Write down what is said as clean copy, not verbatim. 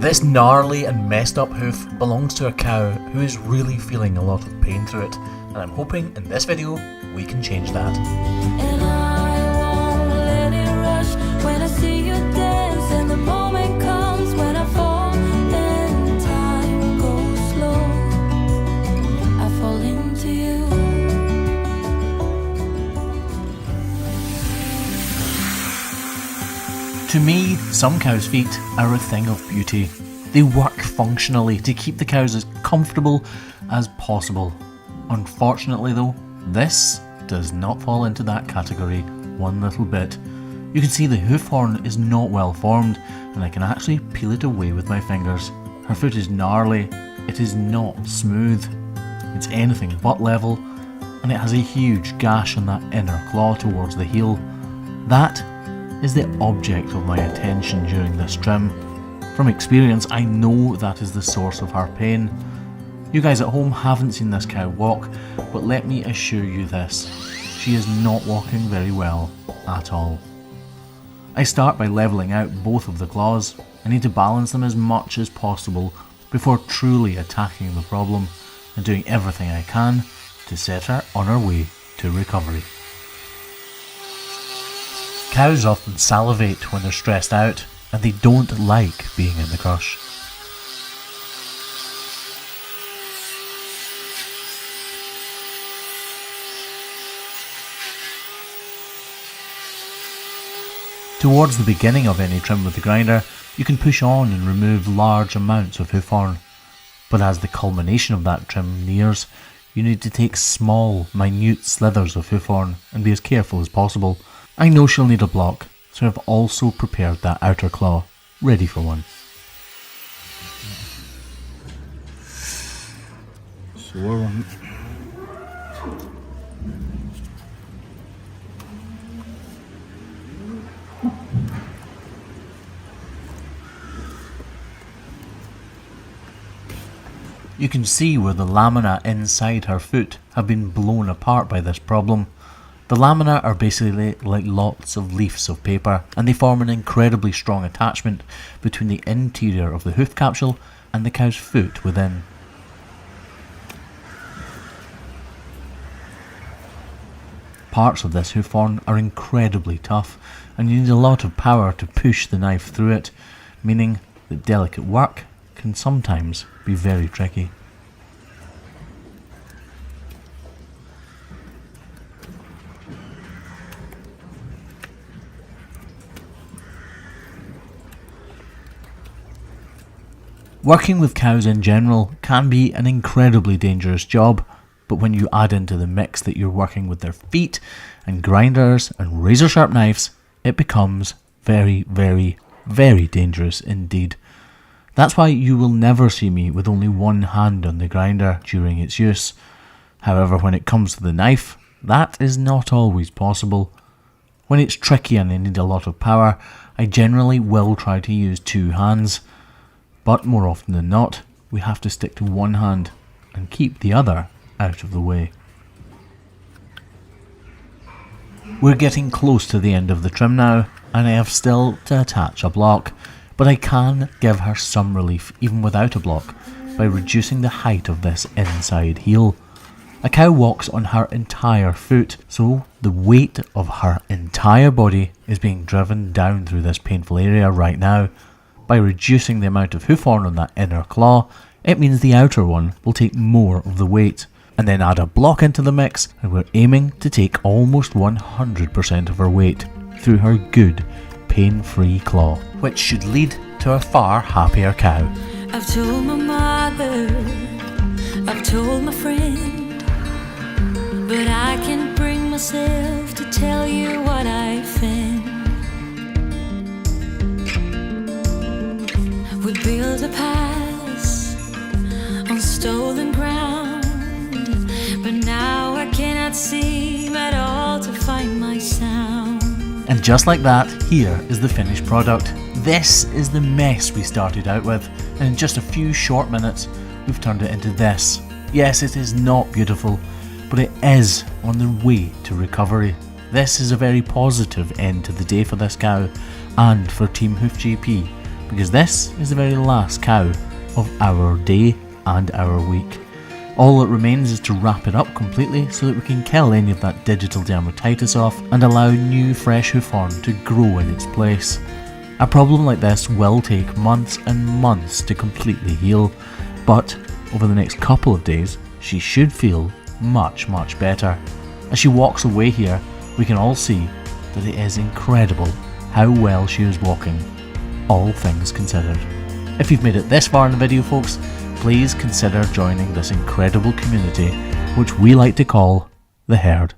This gnarly and messed up hoof belongs to a cow who is really feeling a lot of pain through it, and I'm hoping in this video we can change that. And I won't let it rush when I see you dance, and the moment comes when I fall and time goes slow. I fall into you. To me, some cows' feet are a thing of beauty. They work functionally to keep the cows as comfortable as possible. Unfortunately though, this does not fall into that category one little bit. You can see the hoof horn is not well formed, and I can actually peel it away with my fingers. Her foot is gnarly, it is not smooth, it's anything but level, and it has a huge gash on that inner claw towards the heel. That is the object of my attention during this trim. From experience, I know that is the source of her pain. You guys at home haven't seen this cow walk, but let me assure you this, she is not walking very well at all. I start by levelling out both of the claws. I need to balance them as much as possible before truly attacking the problem and doing everything I can to set her on her way to recovery. Cows often salivate when they're stressed out, and they don't like being in the crush. Towards the beginning of any trim with the grinder, you can push on and remove large amounts of hoof horn. But as the culmination of that trim nears, you need to take small, minute slithers of hoof horn and be as careful as possible. I know she'll need a block, so I've also prepared that outer claw, ready for one. Sore one. You can see where the lamina inside her foot have been blown apart by this problem. The lamina are basically like lots of leaves of paper, and they form an incredibly strong attachment between the interior of the hoof capsule and the cow's foot within. Parts of this hoof horn are incredibly tough, and you need a lot of power to push the knife through it, meaning that delicate work can sometimes be very tricky. Working with cows in general can be an incredibly dangerous job, but when you add into the mix that you're working with their feet and grinders and razor sharp knives, it becomes very, very, very dangerous indeed. That's why you will never see me with only one hand on the grinder during its use. However, when it comes to the knife, that is not always possible. When it's tricky and I need a lot of power, I generally will try to use two hands. But more often than not, we have to stick to one hand and keep the other out of the way. We're getting close to the end of the trim now, and I have still to attach a block, but I can give her some relief even without a block by reducing the height of this inside heel. A cow walks on her entire foot, so the weight of her entire body is being driven down through this painful area right now. By reducing the amount of hoof horn on that inner claw, it means the outer one will take more of the weight. And then add a block into the mix, and we're aiming to take almost 100% of her weight through her good, pain-free claw, which should lead to a far happier cow. I've told my mother, I've told my friend, but I can't bring myself to tell you what I think. We built a past on stolen ground, but now I cannot seem at all to find my sound. And just like that, here is the finished product. This is the mess we started out with, and in just a few short minutes, we've turned it into this. Yes, it is not beautiful, but it is on the way to recovery. This is a very positive end to the day for this cow, and for Team Hoof GP, because this is the very last cow of our day and our week. All that remains is to wrap it up completely so that we can kill any of that digital dermatitis off and allow new fresh hoof horn to grow in its place. A problem like this will take months and months to completely heal, but over the next couple of days she should feel much better. As she walks away here, we can all see that it is incredible how well she is walking, all things considered. If you've made it this far in the video, folks, please consider joining this incredible community, which we like to call the Herd.